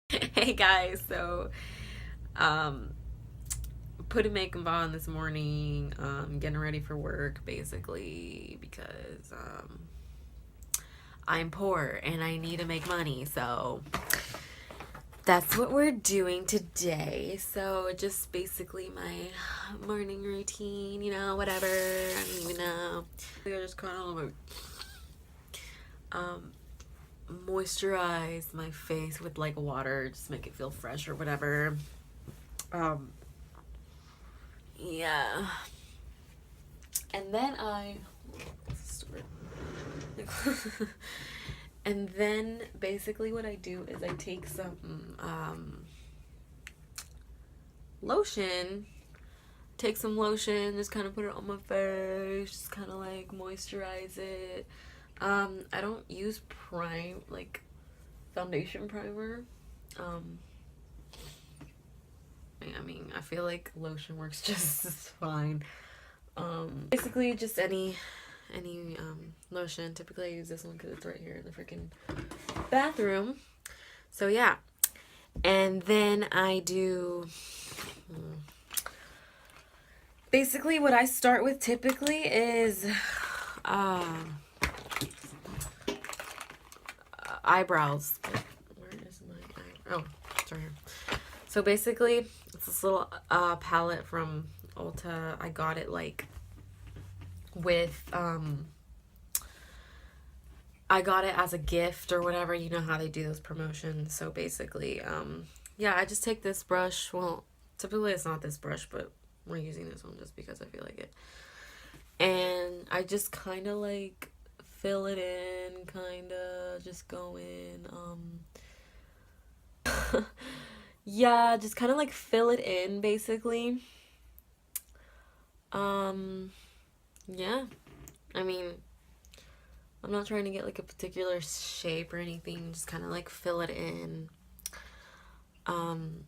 Hey guys, so um putting makeup on this morning, getting ready for work basically because I'm poor and I need to make money. So that's what we're doing today. So just basically my morning routine, whatever. I don't even know. I just kind of like um moisturize my face with like water, just make it feel fresh or whatever. Um Yeah. And then and then basically what I do is I take some lotion, just kind of put it on my face, just kind of like moisturize it. I don't use foundation primer. Um, I mean, I feel like lotion works just as fine. Basically just any lotion. Typically I use this one because it's right here in the freaking bathroom. So yeah. And then I do basically what I start with typically is eyebrows. Where is my eye? Oh, it's right here. So basically it's this little palette from Ulta. I got it like with I got it as a gift or whatever. You know how they do those promotions. So basically, yeah, I just take this brush. Well, typically it's not this brush, but we're using this one just because I feel like it. And I just kind of like fill it in, kind of just go in. Yeah, just kind of like fill it in basically. Um, yeah. I mean, I'm not trying to get like a particular shape or anything, just kind of like fill it in. Um,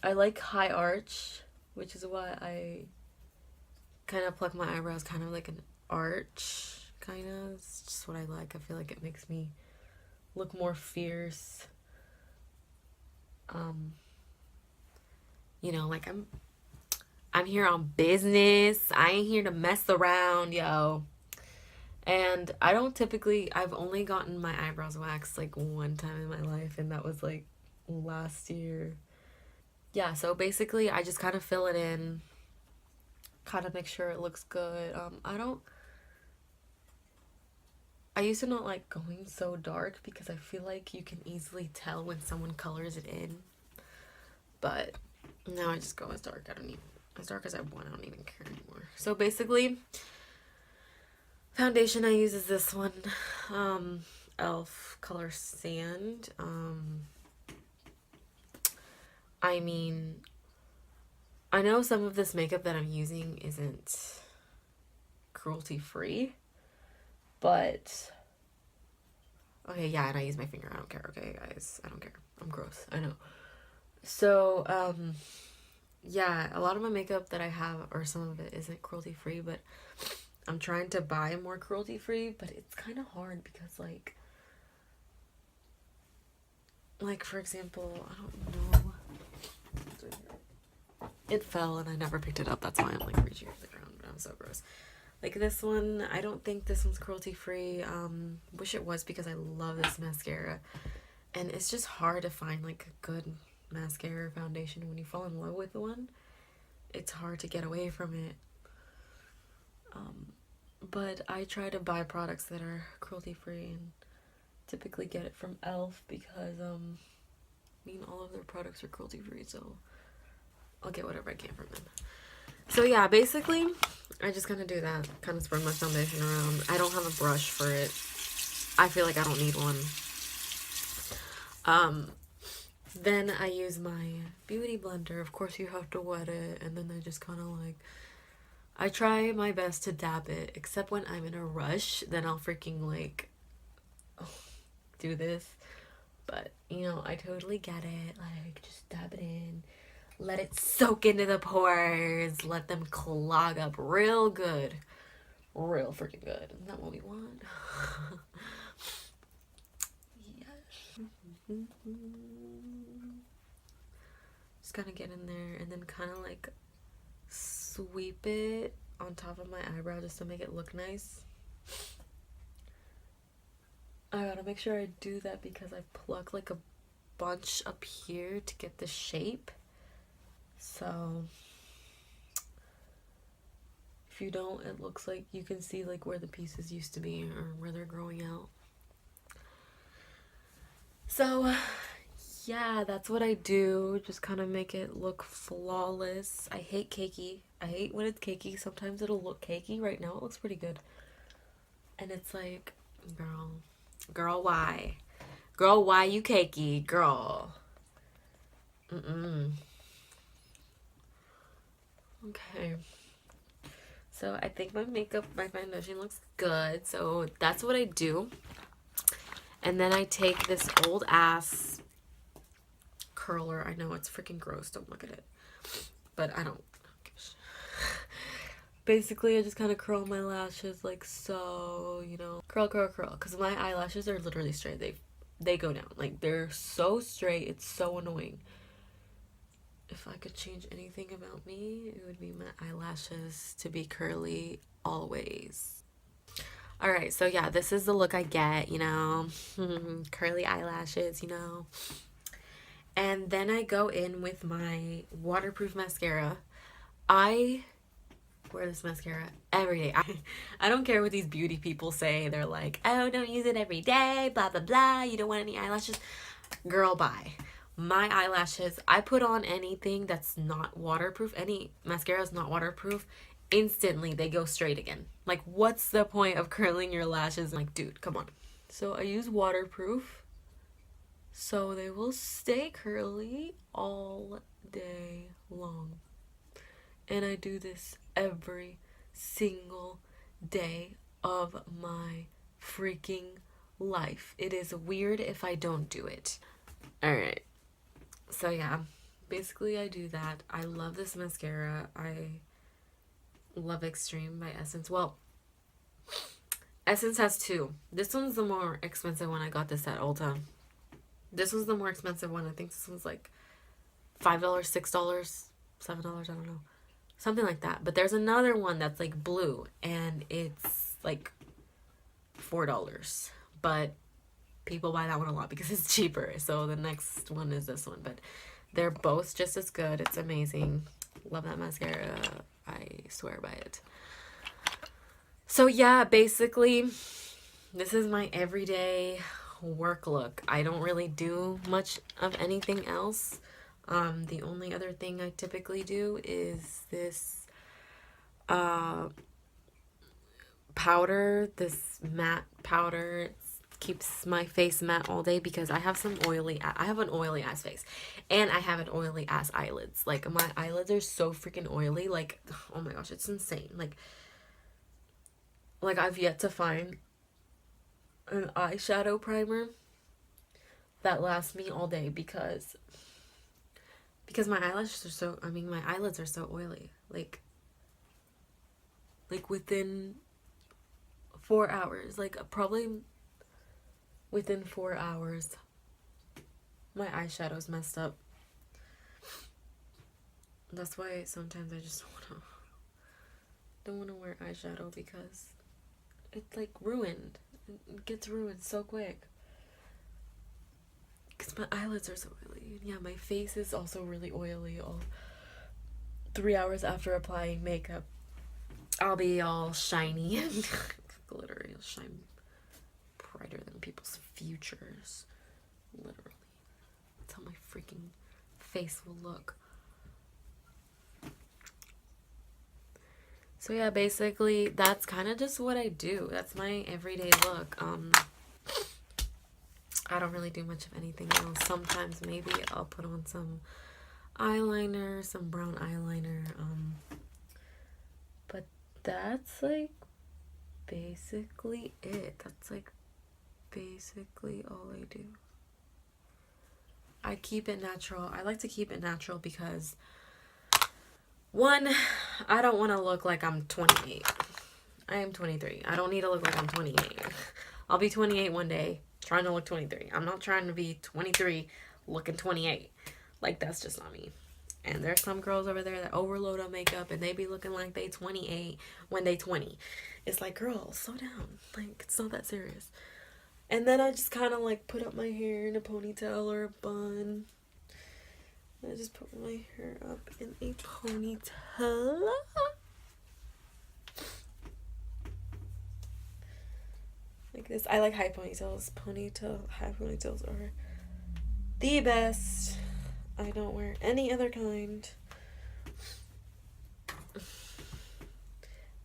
I like high arch, which is why I kind of pluck my eyebrows kind of like an arch, kind of. It's just what I like. I feel like it makes me look more fierce. Um, like I'm here on business. I ain't here to mess around, yo. And I don't typically, I've only gotten my eyebrows waxed like one time in my life, and that was like last year. Yeah, so basically, I just kind of fill it in, kind of make sure it looks good. I used to not like going so dark because I feel like you can easily tell when someone colors it in. But now I just go as dark. I don't even, as dark as I want, I don't even care anymore. So basically, foundation I use is this one, Elf Color Sand. I mean, I know some of this makeup that I'm using isn't cruelty free, but okay, yeah, and I use my finger. I don't care. Okay, guys, I don't care. I'm gross. I know. So, yeah, a lot of my makeup that I have, or some of it, isn't cruelty free, but I'm trying to buy more cruelty free, but it's kind of hard because like for example, I don't know. It fell and I never picked it up. That's why I'm like reaching for the ground, but I'm so gross. Like this one, I don't think this one's cruelty free. Wish it was because I love this mascara. And it's just hard to find like a good mascara foundation when you fall in love with one. It's hard to get away from it. But I try to buy products that are cruelty free and typically get it from Elf because I mean all of their products are cruelty free, so I'll get whatever I can from them. So yeah, basically I just kind of do that, kind of spread my foundation around. I don't have a brush for it. I feel like I don't need one. Then I use my beauty blender. Of course you have to wet it, and then I just kind of like, I try my best to dab it, except when I'm in a rush, then I'll freaking like do this. But I totally get it. Like, just dab it in, let it soak into the pores, let them clog up real good, real freaking good. Isn't that what we want? Yes. Just kind of get in there and then kind of like sweep it on top of my eyebrow just to make it look nice. I gotta make sure I do that because I pluck like a bunch up here to get the shape. So if you don't, it looks like you can see like where the pieces used to be or where they're growing out. So yeah, that's what I do. Just kind of make it look flawless. I hate cakey. I hate when it's cakey. Sometimes it'll look cakey. Right now it looks pretty good. And it's like, girl, why? Girl, why you cakey? Girl. Okay. So I think my foundation looks good. So that's what I do. And then I take this old ass curler. I know it's freaking gross. Don't look at it. But I don't give a shit. Basically, I just kind of curl my lashes like so, you know. Curl. Because my eyelashes are literally straight. They go down. Like, they're so straight. It's so annoying. If I could change anything about me, it would be my eyelashes to be curly always. Alright, so yeah, this is the look I get, you know. Curly eyelashes, you know. And then I go in with my waterproof mascara. I wear this mascara every day. I don't care what these beauty people say. They're like, oh, don't use it every day, blah, blah, blah. You don't want any eyelashes. Girl, bye. My eyelashes, I put on anything that's not waterproof. Any mascara is not waterproof. Instantly, they go straight again. Like, what's the point of curling your lashes? Like, dude, come on. So I use waterproof. So they will stay curly all day long. And I do this every single day of my freaking life. It is weird if I don't do it. Alright. So yeah, basically I do that. I love this mascara. I love Extreme by Essence. Well, Essence has two. This one's the more expensive one. I got this at Ulta. This was the more expensive one. I think this was like $5, $6, $7, I don't know. Something like that. But there's another one that's like blue and it's like $4. But people buy that one a lot because it's cheaper. So the next one is this one. But they're both just as good. It's amazing. Love that mascara. I swear by it. So yeah, basically, this is my everyday work look. I don't really do much of anything else. The only other thing I typically do is this powder, this matte powder. It keeps my face matte all day because I have an oily ass face and I have an oily ass eyelids. Like, my eyelids are so freaking oily. Like, oh my gosh, it's insane. Like I've yet to find an eyeshadow primer that lasts me all day because my eyelashes are so, my eyelids are so oily. Like within 4 hours, like probably within 4 hours, my eyeshadow's messed up. That's why sometimes I just don't want to wear eyeshadow because it's like ruined. It gets ruined so quick. Because my eyelids are so oily. Yeah, my face is also really oily. 3 hours after applying makeup, I'll be all shiny and glittery. I'll shine brighter than people's futures. Literally. That's how my freaking face will look. So yeah, basically, that's kind of just what I do. That's my everyday look. I don't really do much of anything else. Sometimes maybe I'll put on some eyeliner, some brown eyeliner. But that's like basically it. That's like basically all I do. I keep it natural. I like to keep it natural because, one, I don't want to look like I'm 28. I am 23. I don't need to look like I'm 28. I'll be 28 one day trying to look 23. I'm not trying to be 23 looking 28. Like, that's just not me. And there's some girls over there that overload on makeup and they be looking like they 28 when they 20. It's like, girl, slow down. Like, it's not that serious. And then I just kind of like put up my hair in a ponytail or a bun. I just put my hair up in a ponytail. Like this. I like high ponytails. High ponytails are the best. I don't wear any other kind.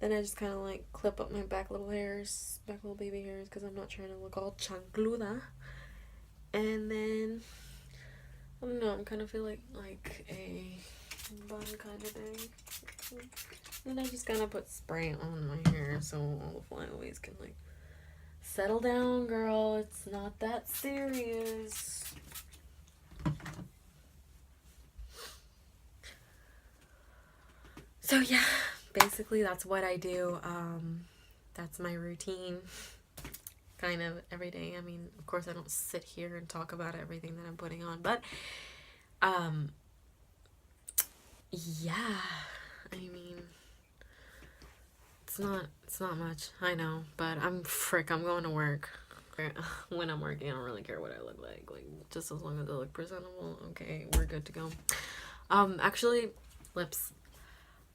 Then I just kind of like clip up my back little baby hairs, because I'm not trying to look all chancluda. And then, I don't know, I'm kind of feel like a bun kind of thing. Then I just kind of put spray on my hair so all the flyaways can like settle down, girl. It's not that serious. So yeah, basically that's what I do. That's my routine kind of every day. I mean, of course I don't sit here and talk about everything that I'm putting on, but yeah, I mean, it's not much, I know, but I'm going to work. When I'm working, I don't really care what I look like just as long as I look presentable. Okay, we're good to go. Actually, lips,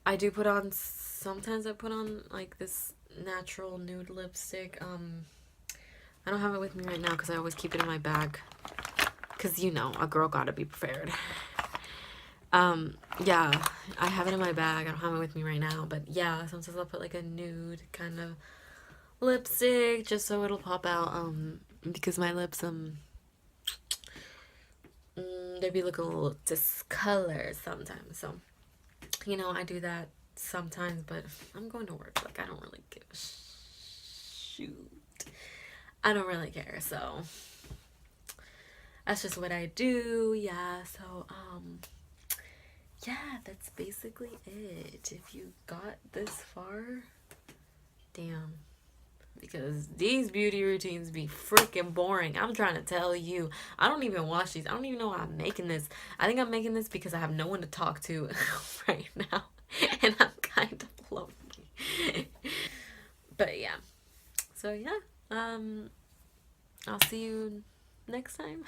I do put on, sometimes I put on like this natural nude lipstick. I don't have it with me right now because I always keep it in my bag, because you know, a girl gotta be prepared. Yeah, I have it in my bag. I don't have it with me right now, but yeah, sometimes I'll put like a nude kind of lipstick just so it'll pop out, because my lips, they be looking a little discolored sometimes, so, you know, I do that sometimes, but I'm going to work, like, I don't really give a shoot. I don't really care, so that's just what I do. Yeah, so yeah, that's basically it. If you got this far, damn, because these beauty routines be freaking boring. I'm trying to tell you, I don't even watch these. I don't even know why I'm making this. I think I'm making this because I have no one to talk to right now, and I'm kind of lonely. But yeah, so yeah, I'll see you next time.